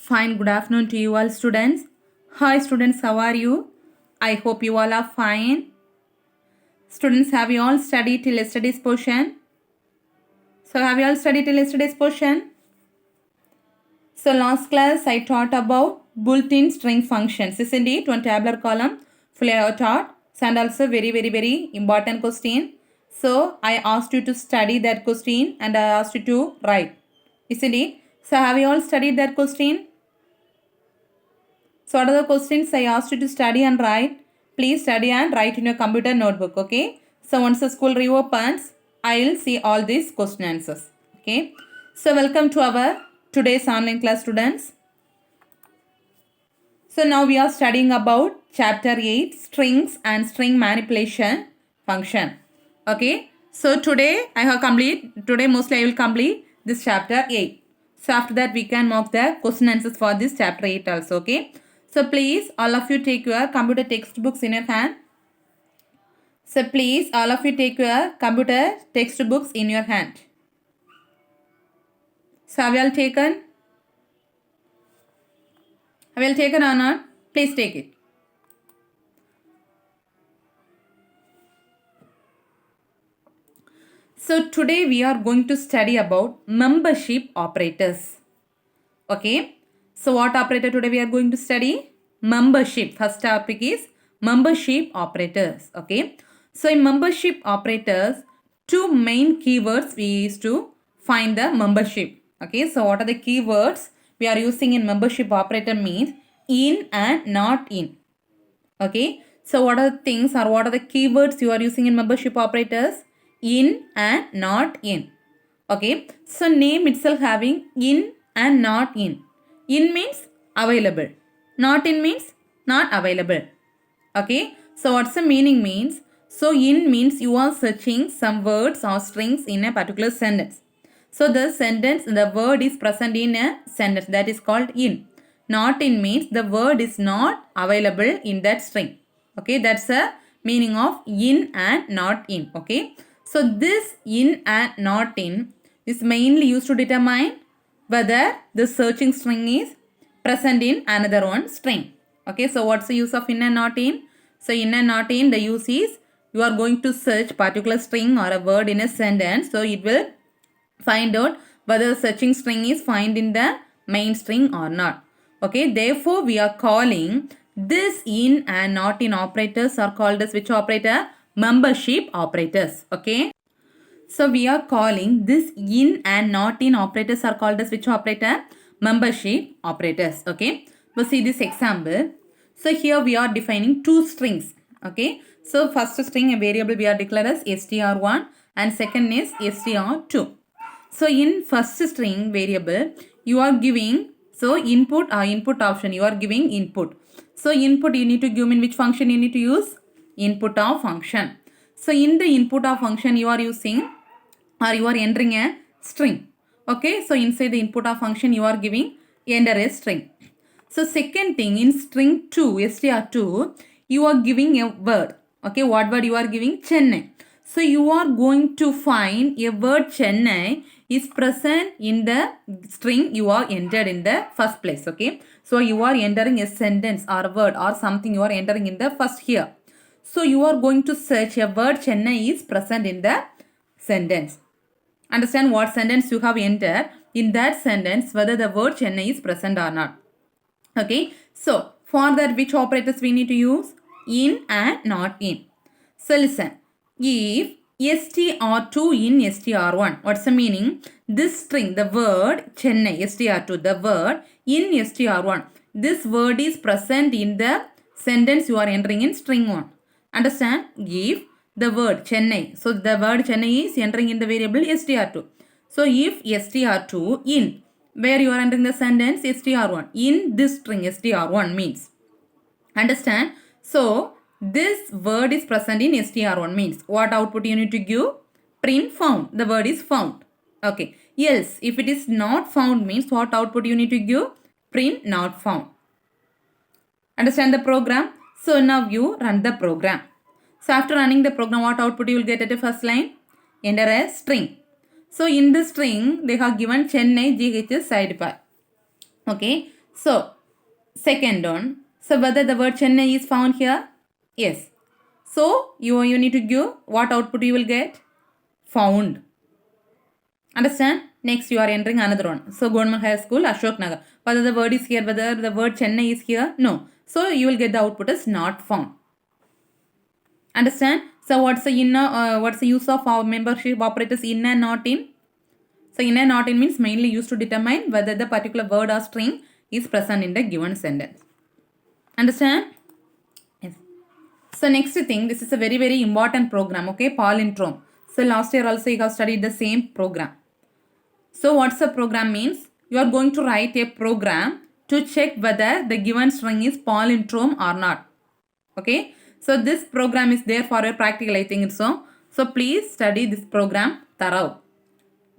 Fine, good afternoon to you all students. Hi students, how are you? I hope you all are fine. Students, have you all studied till yesterday's portion? So have you all studied till yesterday's portion? So last class I taught about built-in string functions, isn't it? One tabular column fully I have taught. And also very important question. So I asked you to study that question and I asked you to write, isn't it? So have you all studied that question? So what are the questions I asked you to study and write? Please study and write in your computer notebook, okay? So once the school reopens, I will see all these question answers, okay? So welcome to our today's online class, students. So now we are studying about chapter 8, strings and string manipulation function, okay? So today mostly I will complete this chapter 8. So after that we can mark the question answers for this chapter 8 also, okay? So please all of you take your computer textbooks in your hand. So please all of you take your computer textbooks in your hand. So have you all taken? Have you all taken or not? Please take it. So today we are going to study about membership operators. Okay. So what operator today we are going to study? Membership. First topic is membership operators. Okay. So in membership operators, two main keywords we use to find the membership. Okay. So what are the keywords we are using in membership operator means in and not in. Okay. So what are the things or what are the keywords you are using in membership operators? In and not in. Okay. So name itself having in and not in. In means available. Not in means not available. Okay. So what's the meaning means? So in means you are searching some words or strings in a particular sentence. So the word is present in a sentence, that is called in. Not in means the word is not available in that string. Okay, that's the meaning of in and not in. Okay, so this in and not in is mainly used to determine whether the searching string is present in another one string. Okay, so what's the use of in and not in? So in and not in, the use is you are going to search particular string or a word in a sentence. So it will find out whether the searching string is found in the main string or not. Okay, therefore we are calling this in and not in operators are called as which operator? Membership operators. Okay. So we are calling this in and not in operators are called as which operator? Membership operators. Okay. So see this example. So here we are defining two strings. Okay. So first string a variable we are declared as str1 and second is str2. So in first string variable you are giving input option you are giving input. So input you need to give in which function you need to use? Input of function. So in the input of function you are using or you are entering a string. Okay, so inside the input of function you are giving enter a string. So second thing in string 2 str2 you are giving a word. Okay, what word you are giving? Chennai. So you are going to find a word Chennai is present in the string you are entered in the first place. Okay, so you are entering a sentence or a word or something you are entering in the first here. So you are going to search a word Chennai is present in the sentence. Understand what sentence you have entered. In that sentence, whether the word Chennai is present or not. Okay. So, for that which operators we need to use? In and not in. So, listen. If str2 in str1. What's the meaning? This string, the word Chennai, str2, the word in str1. This word is present in the sentence you are entering in string 1. Understand? If the word Chennai. So the word Chennai is entering in the variable str2. So if str2 in where you are entering the sentence str1 in this string str1 means. Understand? So this word is present in str1 means what output you need to give? Print found. The word is found. Okay. Else if it is not found means what output you need to give? Print not found. Understand the program? So now you run the program. So after running the program, what output you will get at the first line? Enter a string. So in the string, they have given Chennai GHS side bar. Okay. So, second one. So, whether the word Chennai is found here? Yes. So, you need to give what output you will get? Found. Understand? Next, you are entering another one. So, Government High School, Ashok Nagar. Whether the word is here, whether the word Chennai is here? No. So, you will get the output as not found. Understand? So, what's the use of our membership operators in and not in? So, in and not in means mainly used to determine whether the particular word or string is present in the given sentence. Understand? Yes. So, next thing, this is a very, very important program, okay? Palindrome. So, last year also you have studied the same program. So, what's the program means? You are going to write a program to check whether the given string is palindrome or not. Okay. So, this program is there for a practical, I think so. So, please study this program thorough.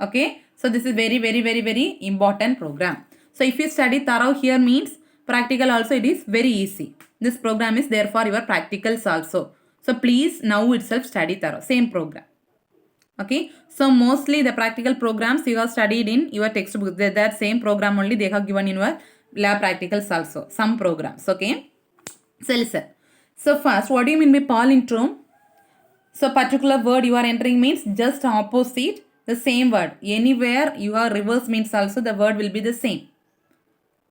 Okay. So, this is very, very, very, very important program. So, if you study thorough here means practical also it is very easy. This program is there for your practicals also. So, please now itself study thorough. Same program. Okay. So, mostly the practical programs you have studied in your textbook. That same program only they have given in your lab practicals also. Some programs. Okay. So, listen. So, first, what do you mean by palindrome? So, particular word you are entering means just opposite the same word. Anywhere you are reverse means also the word will be the same.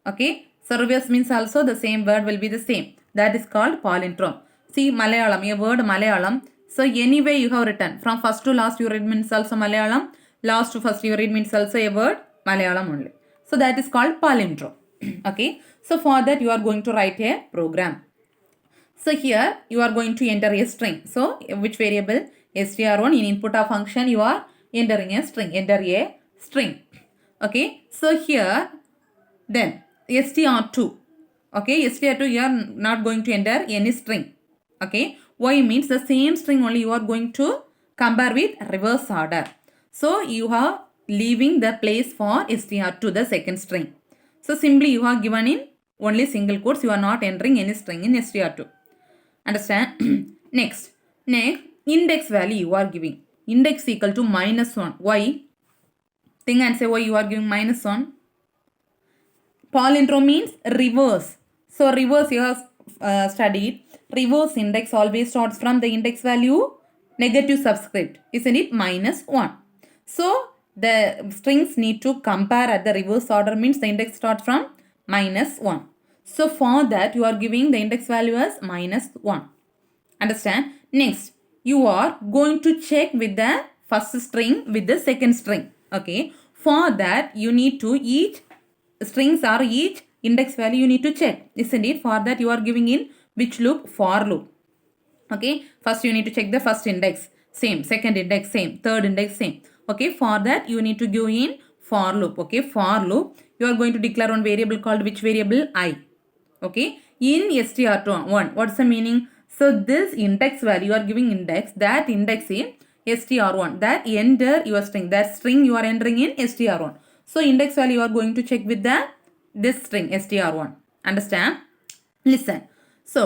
Okay. So, reverse means also the same word will be the same. That is called palindrome. See, Malayalam, a word Malayalam. So, anyway you have written. From first to last you read means also Malayalam. Last to first you read means also a word Malayalam only. So, that is called palindrome. Okay. So, for that you are going to write a program. So, here you are going to enter a string. So, which variable? str1 in input of function you are entering a string. Enter a string. Okay. So, here then str2. Okay. str2 you are not going to enter any string. Okay. Why means the same string only you are going to compare with reverse order. So, you are leaving the place for str2 the second string. So, simply you are given in only single quotes. You are not entering any string in str2. Understand? Next, index value you are giving. Index equal to -1. Why? Think and say why you are giving -1. Palindrome means reverse. So, reverse you have studied. Reverse index always starts from the index value negative subscript. Isn't it? -1. So, the strings need to compare at the reverse order means the index starts from -1. So, for that you are giving the index value as -1. Understand? Next, you are going to check with the first string with the second string. Okay. For that you need to each strings or each index value you need to check. Isn't it? For that you are giving in which loop? For loop. Okay. First you need to check the first index. Same. Second index same. Third index same. Okay. For that you need to give in for loop. Okay. For loop. You are going to declare one variable called which variable? I. Okay. In str1. What's the meaning? So, this index value you are giving index. That index in str1. That enter your string. That string you are entering in str1. So, index value you are going to check with this string str1. Understand? Listen. So,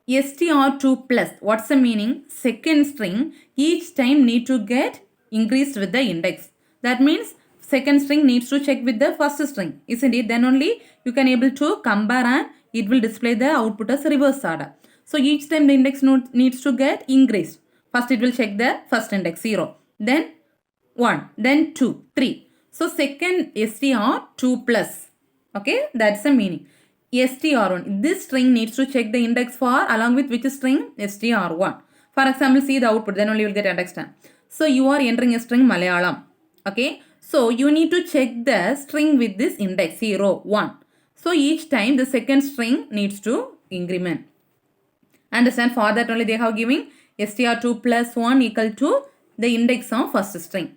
str2 plus. What's the meaning? Second string each time need to get increased with the index. That means second string needs to check with the first string. Isn't it? Then only you can able to compare and it will display the output as reverse order. So, each time the index node needs to get increased. First it will check the first index 0. Then 1. Then 2. 3. So, second str2 plus. Okay. That's the meaning. str1. This string needs to check the index for along with which string? str1. For example, see the output. Then only you will get understand. So, you are entering a string Malayalam. Okay. So, you need to check the string with this index 0, 1. So, each time the second string needs to increment. Understand? For that only they have giving str2 plus 1 equal to the index of first string.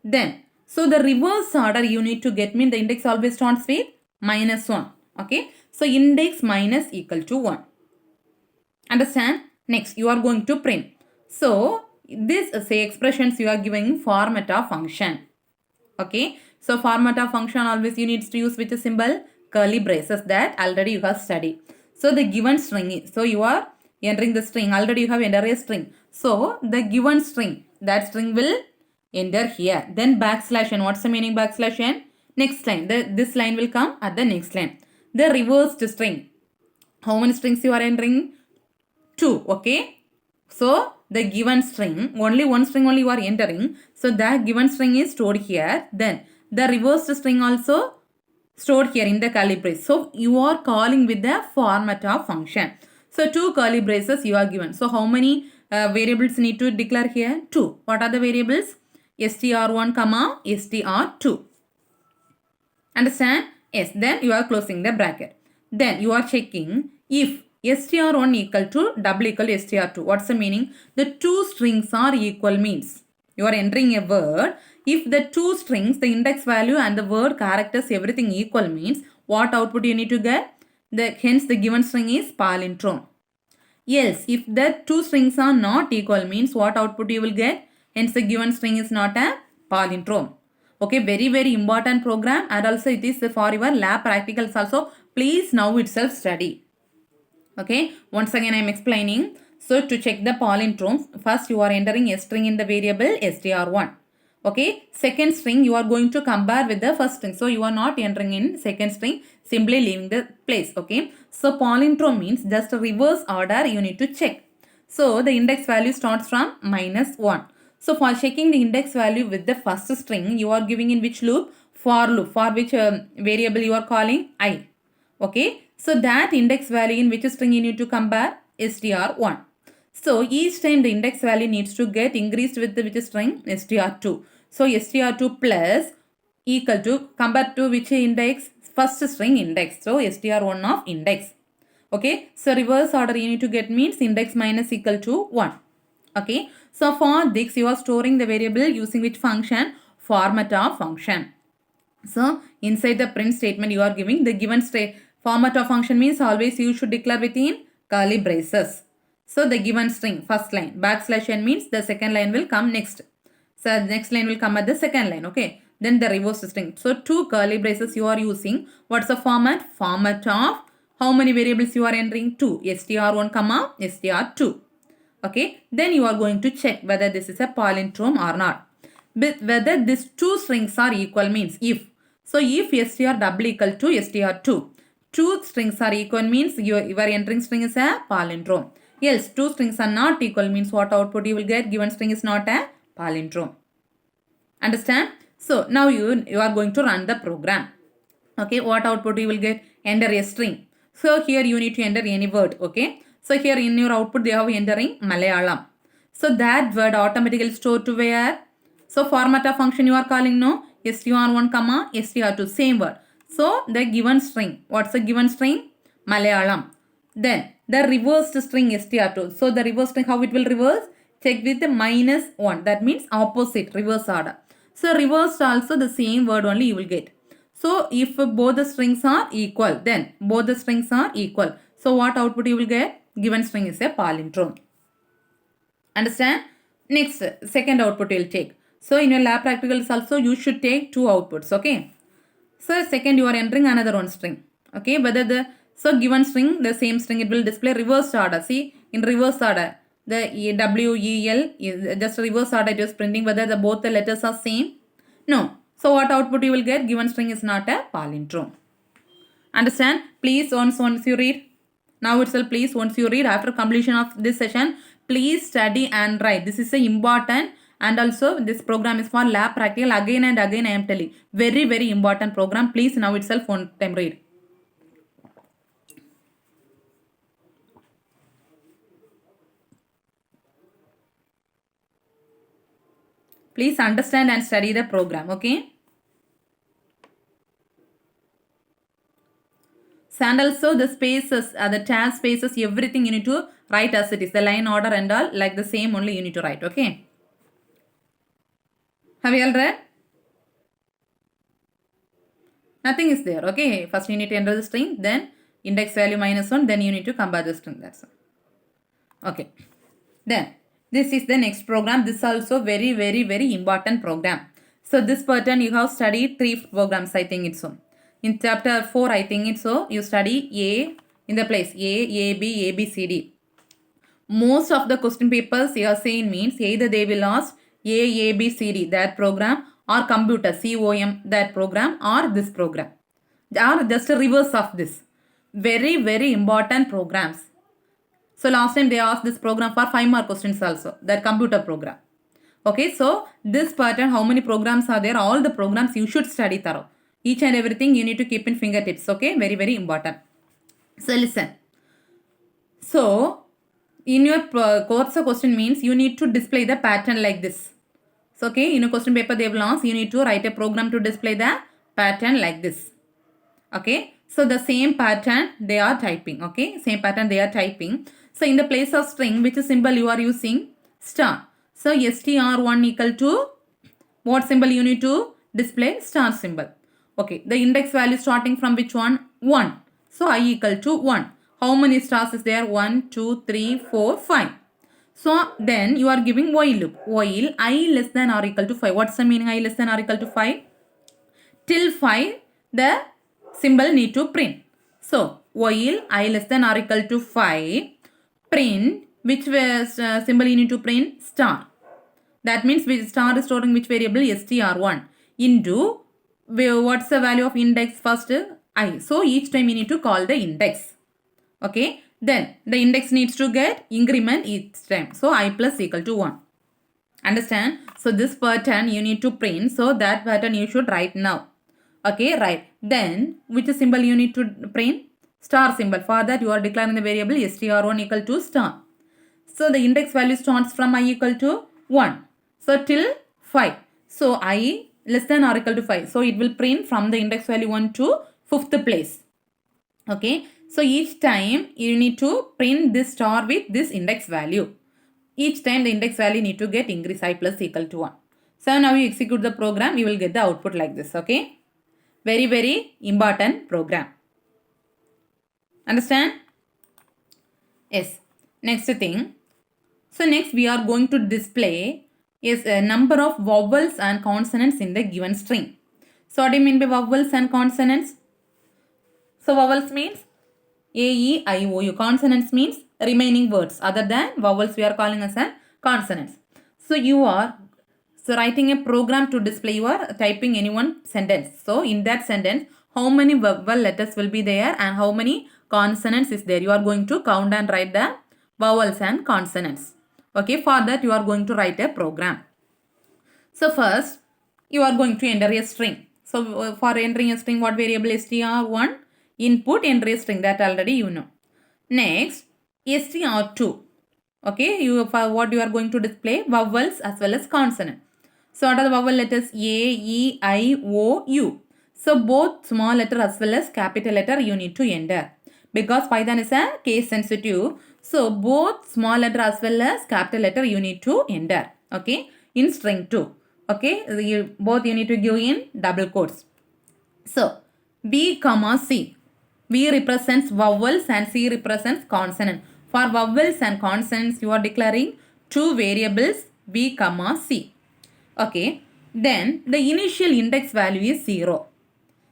Then, so the reverse order you need to get mean the index always starts with -1. Okay. So, index minus equal to 1. Understand? Next, you are going to print. So, this say expressions you are giving format of function. Okay. So, format of function always you need to use which symbol? Curly braces that already you have studied. So, the given string is, so you are entering the string, already you have entered a string. So, the given string, that string will enter here. Then backslash n, what's the meaning backslash n? Next line, this line will come at the next line. the reversed string. How many strings you are entering? 2. Okay. So the given string, only one string only you are entering. So that given string is stored here. Then the reversed string also stored here in the curly brace. So you are calling with the format of function. So 2 curly braces you are given. So how many variables need to declare here? 2. What are the variables? str1 comma str2. Understand? Yes. Then you are closing the bracket. Then you are checking if str1 equal to double equal to str2. What's the meaning? The two strings are equal means you are entering a word. If the two strings, the index value and the word characters, everything equal means what output you need to get? Hence the given string is palindrome. Else, if the two strings are not equal means what output you will get? Hence the given string is not a palindrome. Okay, very important program, and also it is for your lab practicals also. Please now itself study. Okay, once again I am explaining. So to check the palindromes, first you are entering a string in the variable str1. Okay, second string you are going to compare with the first string. So you are not entering in second string, simply leaving the place. Okay, so palindrome means just a reverse order you need to check. So the index value starts from -1. So for checking the index value with the first string, you are giving in which loop? For loop. For which variable you are calling? I. Okay, so that index value in which string you need to compare? str1. So each time the index value needs to get increased with the which string? str2. So str2 plus equal to, compared to which index? First string index. So str1 of index. Okay, so reverse order you need to get means index minus equal to 1. Okay, so for this you are storing the variable using which function? Format of function. So inside the print statement you are giving the given format of function means always you should declare within curly braces. So the given string, first line, backslash n means the second line will come next. So the next line will come at the second line. Okay, then the reverse string. So 2 curly braces you are using. What's the format? Format of how many variables you are entering? 2. str1 comma str2. Okay, then you are going to check whether this is a palindrome or not. But whether these two strings are equal means if. So if str double equal to str2, two strings are equal means your entering string is a palindrome. Else two strings are not equal means what output you will get? Given string is not a palindrome. Understand? So now you are going to run the program. Okay, what output you will get? Enter a string. So here you need to enter any word. Okay, so here in your output they have entering Malayalam. So that word automatically stored to where? So format of function you are calling no? str1 comma str2, same word. So the given string, what's the given string? Malayalam. Then the reversed string str2. So the reverse string, how it will reverse? Check with the -1. That means opposite, reverse order. So reversed also the same word only you will get. So if both the strings are equal, then both the strings are equal. So what output you will get? Given string is a palindrome. Understand? Next, second output you will take. So in your lab practicals also you should take 2 outputs. Okay. So second you are entering another one string. Okay. Whether the given string, the same string, it will display reverse order. See, in reverse order, the W, E, L is just reverse order it is printing whether both the letters are same. No. So what output you will get? Given string is not a palindrome. Understand? Please once you read. Now itself please once you read after completion of this session, please study and write. This is a important, and also this program is for lab practical. Again and again I am telling. Very important program. Please now itself one time read. Please understand and study the program. Okay. And also the spaces, the tab spaces, everything you need to write as it is. The line order and all like the same only you need to write. Okay. Have you all read? Nothing is there. Okay. First you need to enter the string, then index value -1, then you need to compare the string. That's all. Okay. Then this is the next program. This is also very important program. So this pattern you have studied 3 programs, I think it's so. In chapter 4, I think it's so, you study A in the place A, B, C, D. Most of the question papers you are saying means either they will ask A, B, C, D, that program, or computer, COM, that program, or this program, or just a reverse of this. Very, very important programs. So last time they asked this program for 5 more questions also, that computer program. Okay, so this pattern, how many programs are there? All the programs you should study thorough. Each and everything you need to keep in fingertips. Okay, very, very important. So listen. So in your course question means you need to display the pattern like this. So okay, in a question paper they will ask, you need to write a program to display the pattern like this. Okay, so the same pattern they are typing. Okay, same pattern they are typing. So in the place of string, which symbol you are using? Star. So str1 equal to what symbol you need to display? Star symbol. Okay, the index value starting from which one? 1. So I equal to 1. How many stars is there? 1, 2, 3, 4, 5. So then you are giving while loop. While I less than or equal to 5. What's the meaning I less than or equal to 5? Till 5 the symbol need to print. So while I less than or equal to 5, print which symbol you need to print? Star. That means which star is storing which variable? str1 into what's the value of index first? I. So each time you need to call the index. Okay. Then the index needs to get increment each time. So I plus equal to 1. Understand? So this pattern you need to print. So that pattern you should write now. Okay, right. Then which symbol you need to print? Star symbol. For that you are declaring the variable str1 equal to star. So the index value starts from I equal to 1. So till 5. So I less than or equal to 5. So it will print from the index value 1 to 5th place. Okay. So each time you need to print this star with this index value. Each time the index value need to get increase I plus equal to 1. So now you execute the program, you will get the output like this. Okay. Very, very important program. Understand? Yes. Next thing. So next we are going to display is a number of vowels and consonants in the given string. So what do you mean by vowels and consonants? So vowels means A, E, I, O, U. Consonants means remaining words other than vowels we are calling as a consonants. So you are writing a program to display, you are typing any one sentence. So in that sentence, how many vowel letters will be there and how many consonants is there? You are going to count and write the vowels and consonants. Okay, for that you are going to write a program. So first, you are going to enter a string. So for entering a string, what variable is str1? Input, enter a string, that already you know. Next, str2. Okay, for what you are going to display? Vowels as well as consonant. So what are the vowel letters? A, E, I, O, U. So both small letter as well as capital letter you need to enter. Because Python is a case sensitive. So both small letter as well as capital letter you need to enter. Okay, in string 2. Okay, both you need to give in double quotes. So B comma C. B represents vowels and C represents consonant. For vowels and consonants you are declaring two variables B comma C. Okay, then the initial index value is 0.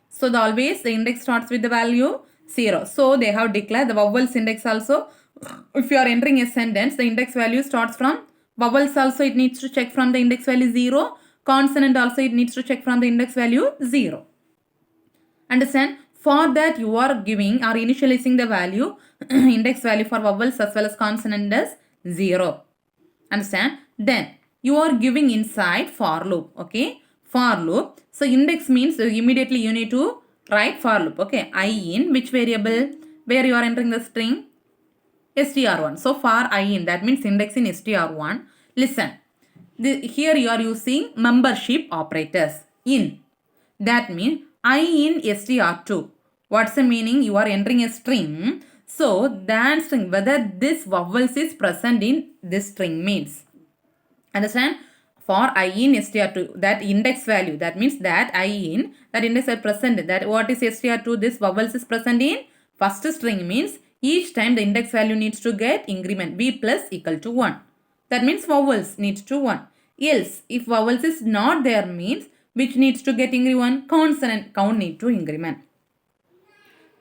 So always the index starts with the value 0. So they have declared the vowels index also. If you are entering a sentence, the index value starts from vowels also it needs to check from the index value 0. Consonant also it needs to check from the index value 0. Understand? For that you are giving or initializing the value index value for vowels as well as consonant as 0. Understand? Then you are giving inside for loop. Okay, for loop. So index means immediately you need to write for loop. Okay, I in which variable where you are entering the string? str1. So for I in, that means index in str1. Listen, here you are using membership operators in. That means I in str2. What's the meaning? You are entering a string. So that string, whether this vowels is present in this string means. Understand? For I in str2, that index value, that means that I in, that index are present. That what is str2? This vowels is present in first string means each time the index value needs to get increment b plus equal to 1. That means vowels needs to 1. Else, if vowels is not there means which needs to get increment? Consonant count need to increment.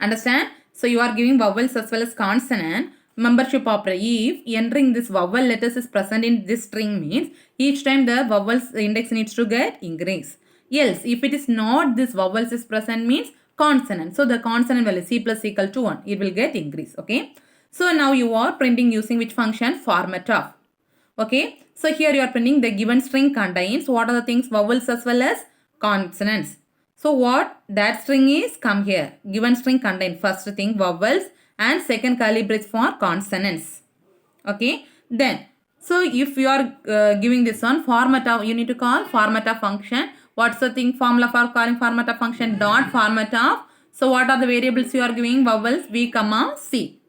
Understand? So you are giving vowels as well as consonant. Membership operator. If entering this vowel letters is present in this string means each time the vowels index needs to get increase. Else, if it is not this vowels is present means consonant. So the consonant value C plus equal to 1. It will get increase. Okay. So now you are printing using which function? Format of. Okay. So here you are printing the given string contains what are the things? Vowels as well as consonants. So what that string is? Come here. Given string contain first thing vowels and second curly brace for consonants. Okay. Then so if you are giving this one format of, you need to call format of function. What's the thing formula for calling format of function? Dot format of. So what are the variables you are giving? Vowels V comma C.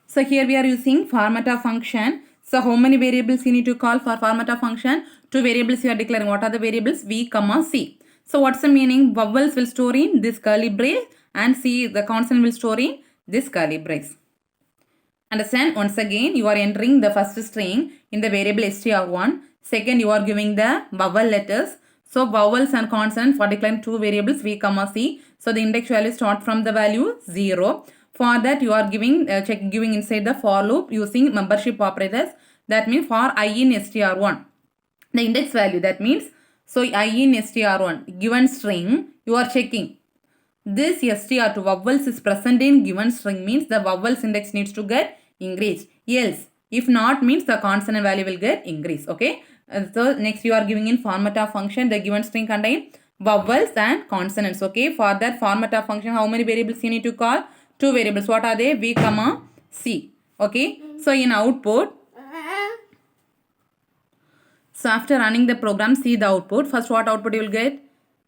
So here we are using format of function. So how many variables you need to call for format of function? Two variables you are declaring. What are the variables? V comma C. So what's the meaning? Vowels will store in this curly brace and C, the consonant will store in this curly brace. Understand? Once again, you are entering the first string in the variable str1. Second, you are giving the vowel letters. So vowels and consonants for declaring two variables V comma C. So the index value start from the value 0. For that, you are giving giving inside the for loop using membership operators. That means for I in str1, the index value, that means so I in str1 given string, you are checking this str2 vowels is present in given string means the vowels index needs to get increased. Else, if not means the consonant value will get increased. Okay. So next you are giving in format of function. The given string contain vowels and consonants. Okay. For that format of function, how many variables you need to call? Two variables. What are they? V comma C. Okay. So in output, so after running the program, see the output. First what output you will get?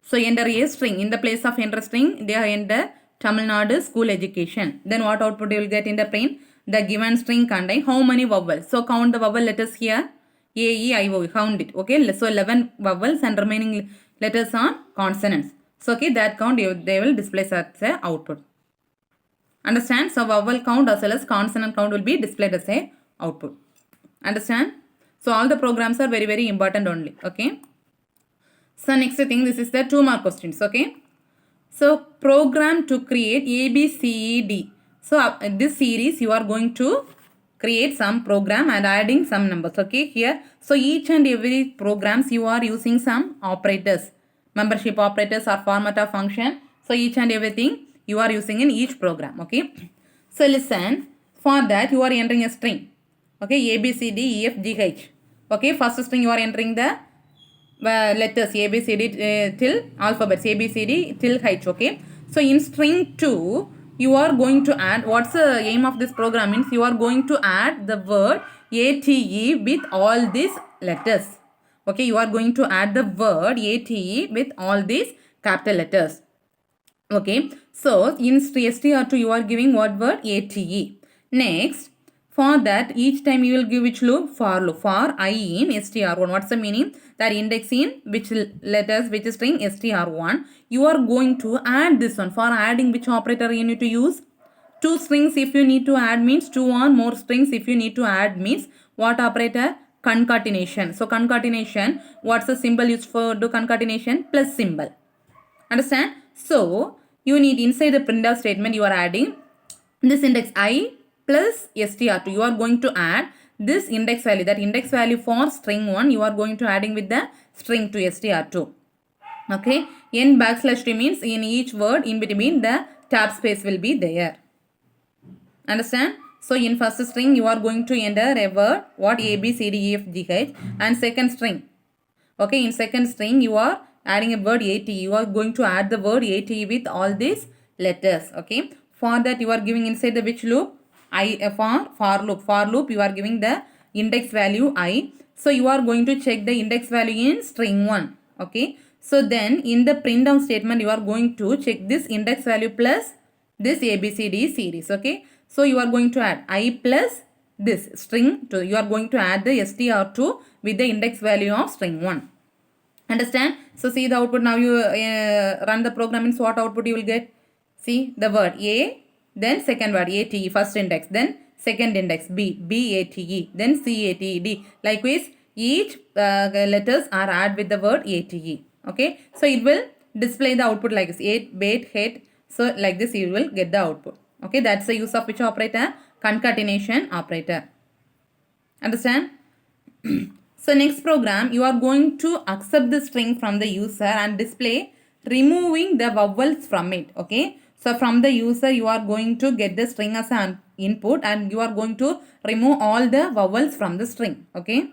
So enter a string. In the place of enter string, they enter Tamil Nadu school education. Then what output you will get in the print? The given string contain how many vowels? So count the vowel letters here. A, E, I, O. Count it. Okay. So 11 vowels and remaining letters are consonants. So okay, that count they will display as a output. Understand? So vowel count as well as consonant count will be displayed as a output. Understand? So all the programs are very, very important only. Okay. So next thing, this is the 2 mark questions. Okay. So program to create A, B, C, E, D. So this series you are going to create some program and adding some numbers. Okay. Here. So each and every programs you are using some operators. Membership operators or format of function. So each and everything you are using in each program. Okay. So listen. For that you are entering a string. Okay. A, B, C, D, E, F, G, H. Okay. First string you are entering the letters A, B, C, D till alphabets A, B, C, D till H. Okay. So in string 2, you are going to add, what's the aim of this program means you are going to add the word ATE with all these letters. Okay. You are going to add the word ATE with all these capital letters. Okay. So in str2 you are giving what word? ATE. Next, for that each time you will give which loop? For loop. For I in str1. What's the meaning? That index in which letters, which string? str1. You are going to add this one. For adding, which operator you need to use? Two strings if you need to add means two or more strings if you need to add means what operator? Concatenation. So concatenation, what's the symbol used for do concatenation? Plus symbol. Understand? So you need inside the printf statement you are adding this index I plus str2. You are going to add this index value. That index value for string 1 you are going to adding with the string 2 str2. Okay. In \t means in each word in between the tab space will be there. Understand? So in first string you are going to enter a word what A, B, C, D, E, F, G, H and second string. Okay. In second string you are adding a word AT. You are going to add the word AT with all these letters. Okay. For that you are giving inside the which loop? For loop. For loop you are giving the index value I. So you are going to check the index value in string 1. Okay. So then in the print down statement you are going to check this index value plus this ABCD series. Okay. So you are going to add I plus this string 2. You are going to add the str2 with the index value of string 1. Understand? So see the output. Now you run the program means what output you will get? See the word A, then second word ATE, first index, then second index B, BATE, then CATE. Likewise, each letters are added with the word ATE. Okay. So it will display the output like this. 8, bait, head. So like this you will get the output. Okay. That's the use of which operator? Concatenation operator. Understand? So next program, you are going to accept the string from the user and display removing the vowels from it. Okay, so from the user you are going to get the string as an input and you are going to remove all the vowels from the string. Okay,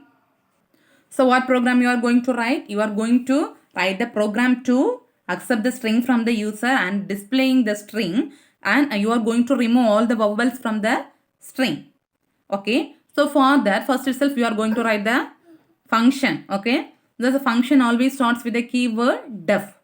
so what program you are going to write? You are going to write the program to accept the string from the user and displaying the string, and you are going to remove all the vowels from the string. Okay, so for that first itself you are going to write the function. Okay, the function always starts with the keyword def.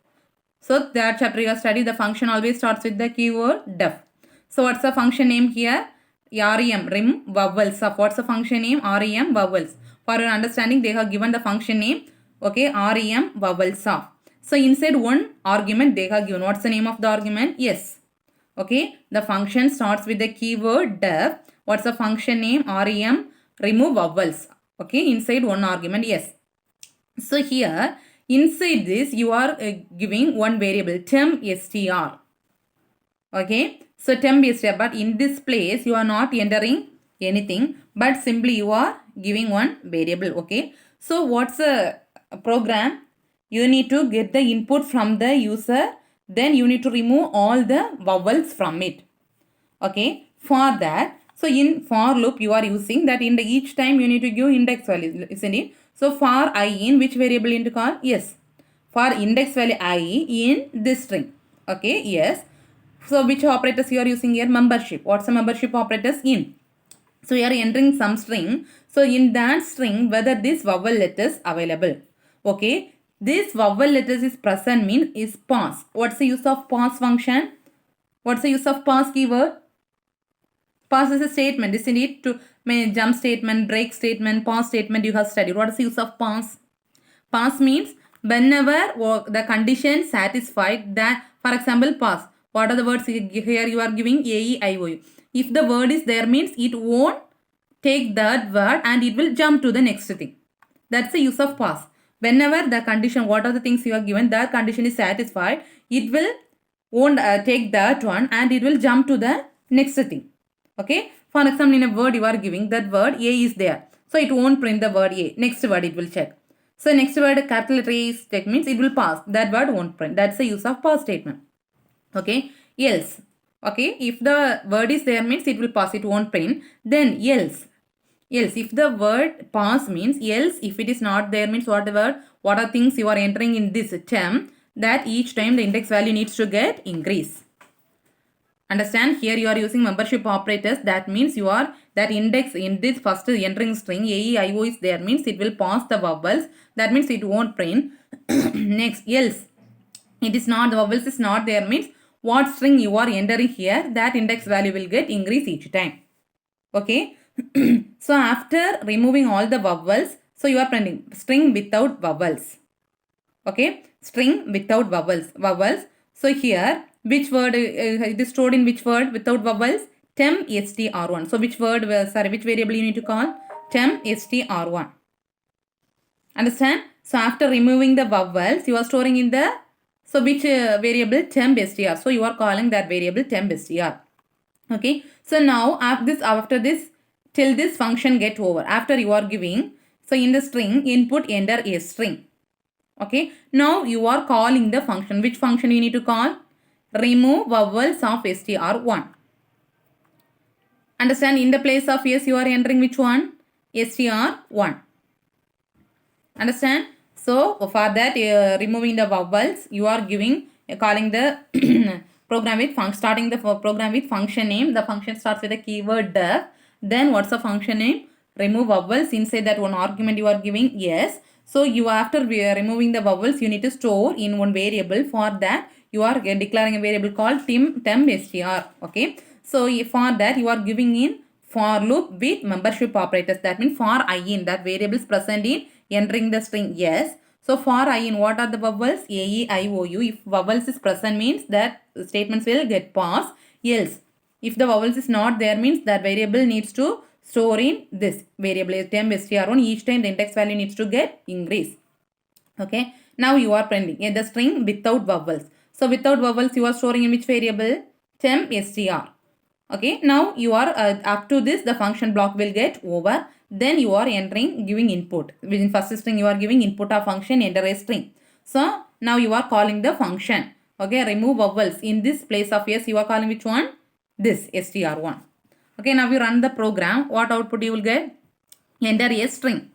So that chapter you have studied, the function always starts with the keyword def. So what's the function name here? rem vowels of. What's the function name? Rem vowels. For your understanding, they have given the function name. Okay, rem vowels of. So inside one argument they have given. What's the name of the argument? Yes. Okay, the function starts with the keyword def. What's the function name? Rem remove vowels. Okay, inside one argument. Yes. So here inside this you are giving one variable temp str. Okay, so temp str, but in this place you are not entering anything but simply you are giving one variable. Okay, so what's the program? You need to get the input from the user, then you need to remove all the vowels from it. Okay, for that, so in for loop you are using that in the each time you need to give index value, isn't it? So for I in which variable you need to call? Yes, for index value I in this string. Okay, yes. So which operators you are using here? Membership. What's the membership operators? In. So you are entering some string. So in that string whether this vowel letters available. Okay, this vowel letters is present mean is pause. What's the use of pause function? What's the use of pause keyword? Pause is a statement, isn't it? To jump statement, break statement, pause statement you have studied. What is the use of pause? Pause means whenever the condition satisfied that, for example, pause. What are the words here you are giving? A, E, I, O, U. If the word is there means it won't take that word and it will jump to the next thing. That's the use of pause. Whenever the condition, what are the things you are given, that condition is satisfied, it will won't take that one and it will jump to the next thing. Okay, for example, in a word you are giving that word A is there, so it won't print the word A. Next word it will check. So next word capital letter A is check means it will pass. That word won't print. That's the use of pause statement. Okay, else. Okay, if the word is there means it will pass. It won't print. Then else. Else, if the word pass means else, if it is not there means what the word, what are things you are entering in this term, that each time the index value needs to get increase. Understand, here you are using membership operators. That means you are that index in this first entering string A, E, I, O is there means it will pass the vowels. That means it won't print. Next, else. It is not, the vowels is not there means what string you are entering here, that index value will get increase each time. Okay. So after removing all the vowels, so you are printing string without vowels. Okay, string without vowels. So here which word it is stored in which word without vowels? Temp str1. So which word, which variable you need to call? Temp str1. Understand? So after removing the vowels you are storing in the, so which variable? Temp str. So you are calling that variable temp str. Okay, so now after this till this function get over, after you are giving, so in the string input enter a string. Okay, now you are calling the function. Which function you need to call? Remove vowels of str1. Understand, in the place of s you are entering which one? str1. Understand? So for that removing the vowels you are giving calling the program with starting the program with function name. The function starts with the keyword def. Then what's the function name? Remove vowels. Inside that one argument you are giving yes. So you after removing the vowels you need to store in one variable. For that you are declaring a variable called temp str. Okay, so for that you are giving in for loop with membership operators. That means for I in, that variable is present in entering the string yes. So for I in, what are the vowels? A, E, I, O, U. If vowels is present means that statements will get paused. Else, if the vowels is not there means that variable needs to store in this variable temp str1. Each time the index value needs to get increase. Okay, now you are printing the string without vowels. So without vowels you are storing in which variable? Temp str. Okay, now you are up to this the function block will get over. Then you are entering giving input. Within first string you are giving input of function enter a string. So Now you are calling the function. Okay, remove vowels. In this place of S, you are calling which one? This, str1. Okay, now you run the program. What output you will get? Enter a string.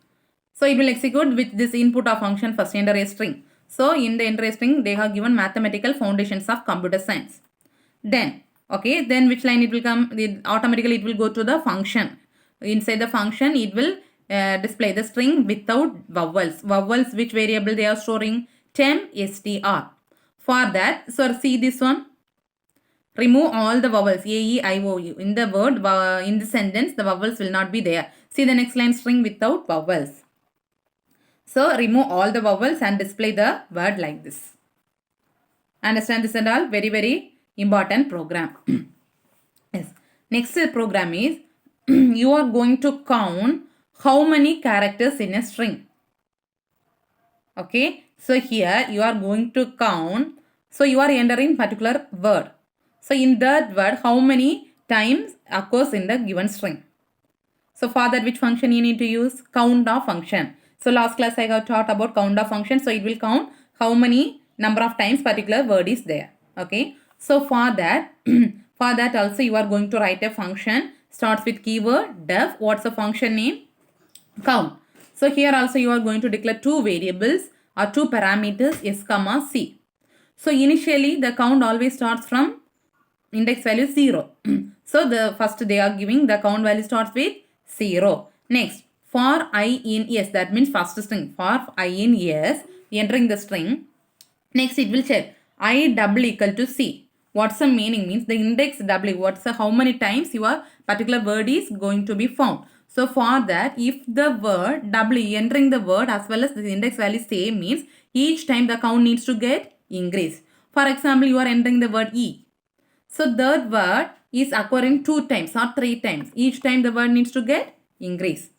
So it will execute with this input of function first, enter a string. So in the enter a string, they have given mathematical foundations of computer science. Then, okay, then which line it will come? Automatically it will go to the function. Inside the function, it will display the string without vowels. Vowels, which variable they are storing? Temp str. For that, so see this one. Remove all the vowels, A, E, I, O, U. In the word, in the sentence, the vowels will not be there. See the next line, string without vowels. So remove all the vowels and display the word like this. Understand this and all? Very, very important program. Yes. Next program is you are going to count how many characters in a string. Okay. So here you are going to count. So you are entering particular word. So in that word, how many times occurs in the given string? So for that, which function you need to use? Count of function. So last class I have taught about count of function. So it will count how many number of times particular word is there. Okay. So for that, for that also you are going to write a function. Starts with keyword def. What's the function name? Count. So here also you are going to declare two variables or two parameters s comma c. So initially the count always starts from index value 0. So the first they are giving the count value starts with 0. Next, for I in S, that means first string. For I in S, entering the string. Next it will check I double equal to C. What's the meaning? Means the index W. What's the how many times your particular word is going to be found. So for that, if the word W entering the word as well as the index value same, means each time the count needs to get increased. For example, you are entering the word E. So that word is occurring 2 times or 3 times. Each time the word needs to get increase.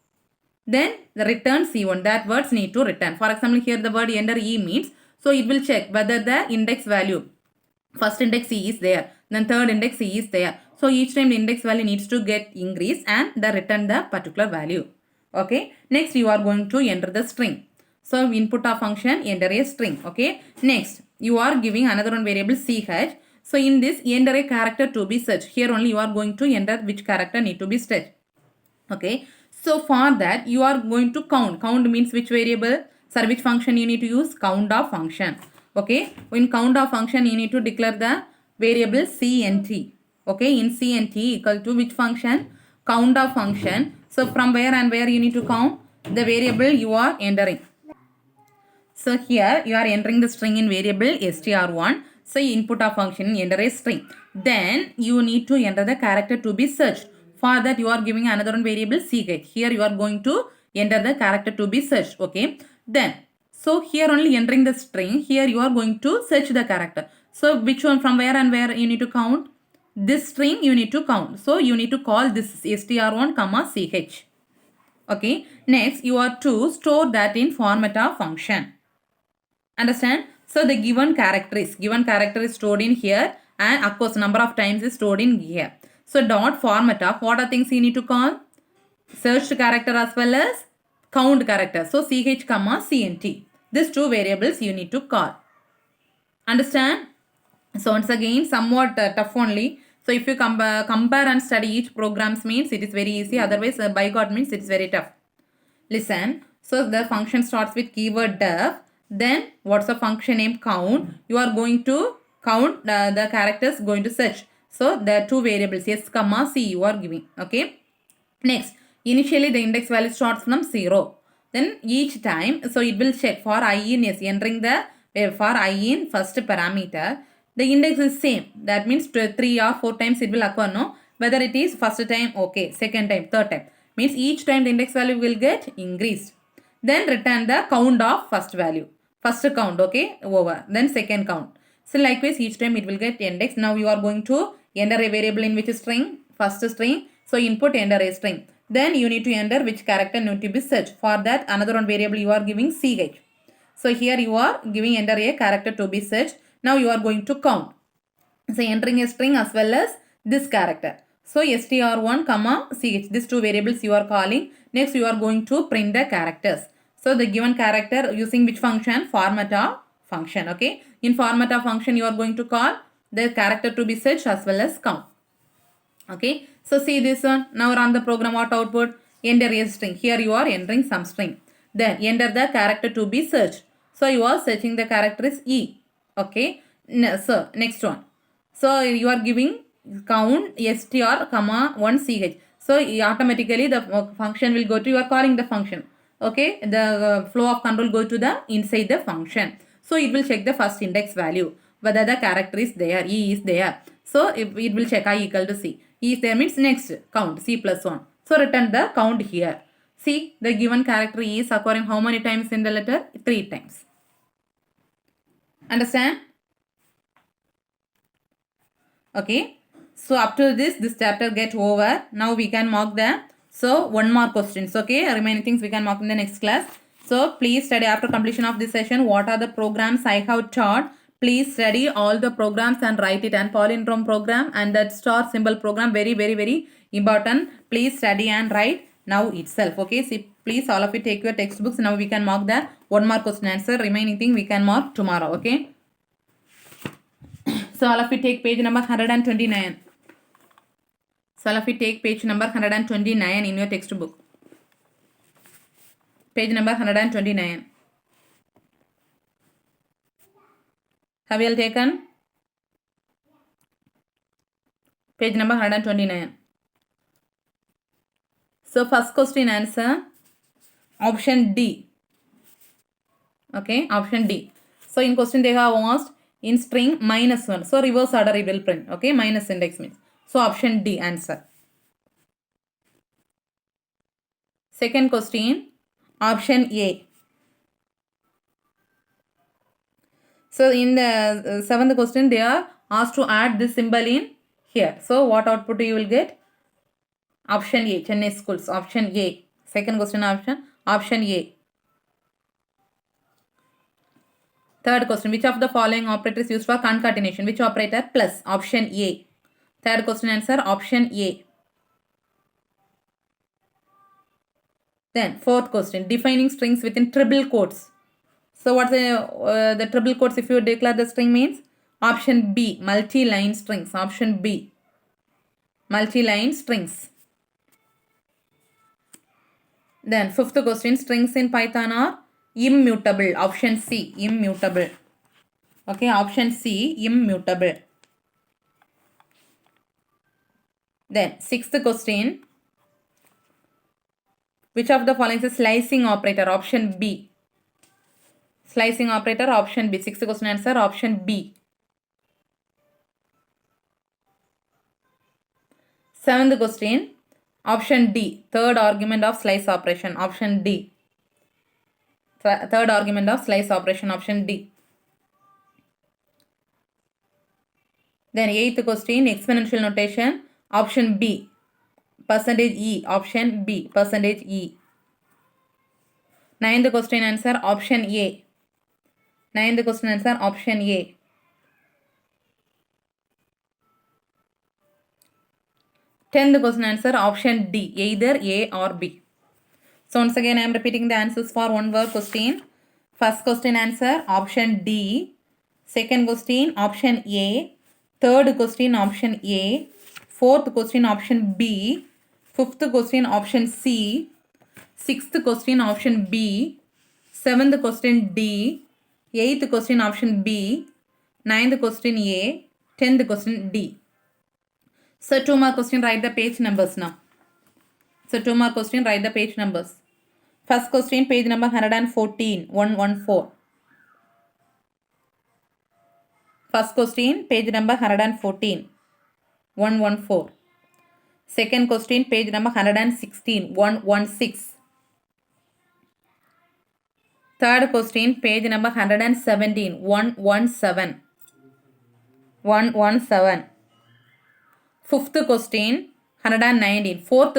Then the return C1. That words need to return. For example, here the word enter E means, so it will check whether the index value, first index C is there, then third index C is there. So each time the index value needs to get increase and the return the particular value. Okay. Next you are going to enter the string. So input of function, enter a string. Okay. Next you are giving another one variable ch. So in this enter a character to be searched. Here only you are going to enter which character need to be searched. Okay. So for that you are going to count. Count means which variable? Sir, which function you need to use? Count of function. Okay. In count of function you need to declare the variable cnt. Okay. In cnt equal to which function? Count of function. So from where and where you need to count? The variable you are entering. So here you are entering the string in variable str1. So input of function enter a string. Then you need to enter the character to be searched. For that you are giving another one variable ch. Here you are going to enter the character to be searched. Okay. Then so here only entering the string. Here you are going to search the character. So which one, from where and where you need to count? This string you need to count. So you need to call this str1 comma ch. Okay. Next you are to store that in format of function. Understand? So the given character is stored in here, and of course number of times is stored in here. So dot format of what are things you need to call? Searched character as well as count character. So ch comma cnt. These two variables you need to call. Understand? So once again somewhat tough only. So if you compare and study each programs means it is very easy. Otherwise by God means it is very tough. Listen. So the function starts with keyword def. Then what's the function name? Count. You are going to count the characters going to search. So the two variables s comma c you are giving. Okay. Next, initially the index value starts from 0. Then each time, so it will check for I in s, entering the for I in first parameter. The index is same. That means 3 or 4 times it will occur. No, whether it is first time, okay, second time, third time. Means each time the index value will get increased. Then return the count of first value. First count, okay, over. Then second count. So likewise each time it will get index. Now you are going to enter a variable in which string? First string. So input enter a string. Then you need to enter which character need to be searched. For that another one variable you are giving ch. So here you are giving enter a character to be searched. Now you are going to count. So entering a string as well as this character. So str1 comma ch. These two variables you are calling. Next you are going to print the characters. So the given character using which function? Format of function. Okay. In format of function, you are going to call the character to be searched as well as count. Okay. So see this one. Now run the program. What output? Enter a string. Here you are entering some string. Then enter the character to be searched. So you are searching the character is E. Okay. So next one. So you are giving count str comma 1 ch. So automatically the function will go to, you are calling the function. Okay. The flow of control go to the inside the function. So it will check the first index value, whether the character is there, E is there. So it will check I equal to C. E is there means next count C plus 1. So return the count here. See the given character E is occurring how many times in the letter? 3 times. Understand? Okay. So up to this chapter get over. Now we can mark the, so one more questions. Okay. Remaining things we can mark in the next class. So please study after completion of this session. What are the programs I have taught? Please study all the programs and write it, and palindrome program and that star symbol program, very important. Please study and write now itself. Okay. See, please all of you take your textbooks. Now we can mark the one more question answer. Remaining thing we can mark tomorrow. Okay. So all of you take page number 129. So all of you take page number 129 in your textbook. Page number 129. Have you all taken? Page number 129. So first question answer, option D. Okay, option D. So in question they have asked in string -1. So reverse order it will print. Okay, minus index means. So option D answer. Second question, option A. So in the seventh question they are asked to add this symbol in here. So what output you will get? Option A, Chennai schools. Option A. Second question option A. Third question, which of the following operator is used for concatenation? Which operator? Plus. Option A. Third question answer, option A. Then fourth question, defining strings within triple quotes. So what's the triple quotes if you declare the string means? Option B, multi-line strings. Option B, multi-line strings. Then fifth question, strings in Python are immutable. Option C, immutable. Okay, option C, immutable. Then sixth question, which of the following is slicing operator? Option B. Slicing operator, option B. Sixth question answer, option B. Seventh question, option D. Third argument of slice operation. Option D. Third argument of slice operation. Option D. Then eighth question, exponential notation. Option B. Percentage E. Option B. Percentage E. Ninth question answer, option A. Ninth question answer, option A. Tenth question answer, option D. Either A or B. So once again I am repeating the answers for one word question. First question answer, option D. Second question, option A. Third question, option A. Fourth question, option B. Fifth question, option C. Sixth question, option B. Seventh question, D. Eighth question, option B. Ninth question, A. 10th question, D. So two more question, write the page numbers now. So two more question, write the page numbers. First question, page number 114, 114. First question, page number 114, 114. Second question, page number 116, 116. Third question, page number 117, 117. 117. Fifth question, 119. Fourth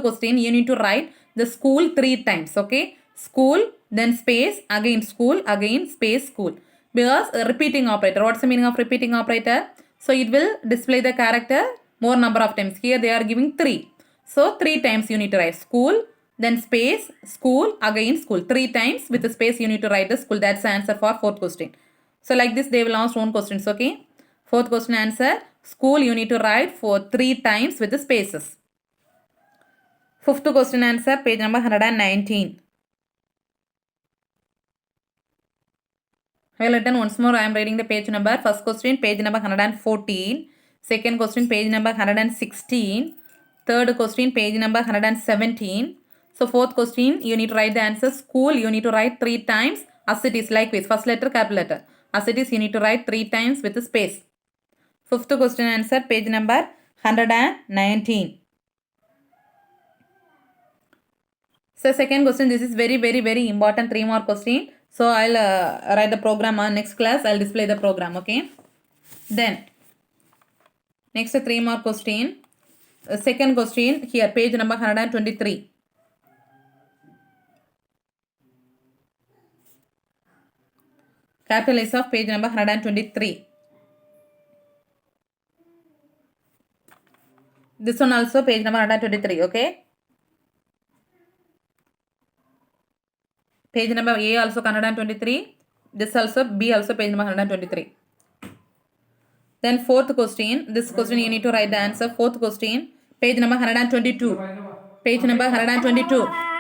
question, you need to write the school 3 times. Okay, school, then space, again school, again space, school. Because repeating operator. What's the meaning of repeating operator? So it will display the character more number of times. Here they are giving 3. So 3 times you need to write school, then space, school, again school. 3 times with the space you need to write the school. That's the answer for fourth question. So like this they will ask one questions, okay? Fourth question answer, school you need to write for 3 times with the spaces. Fifth question answer, page number 119. I will written once more. I am reading the page number. First question, page number 114. Second question, page number 116. Third question, page number 117. So fourth question, you need to write the answer. School, you need to write 3 times as it is, like with first letter, capital letter. As it is, you need to write 3 times with a space. Fifth question answer, page number 119. So second question, this is very important 3 more question. So I'll write the program on next class. I'll display the program, okay? Then next 3 more question. Second question here, page number 123. Capital S of page number 123. This one also page number 123, okay? Page number A also 123. This also B also page number 123. Then fourth question. This question you need to write the answer. Fourth question. Page number 122. Page number 122.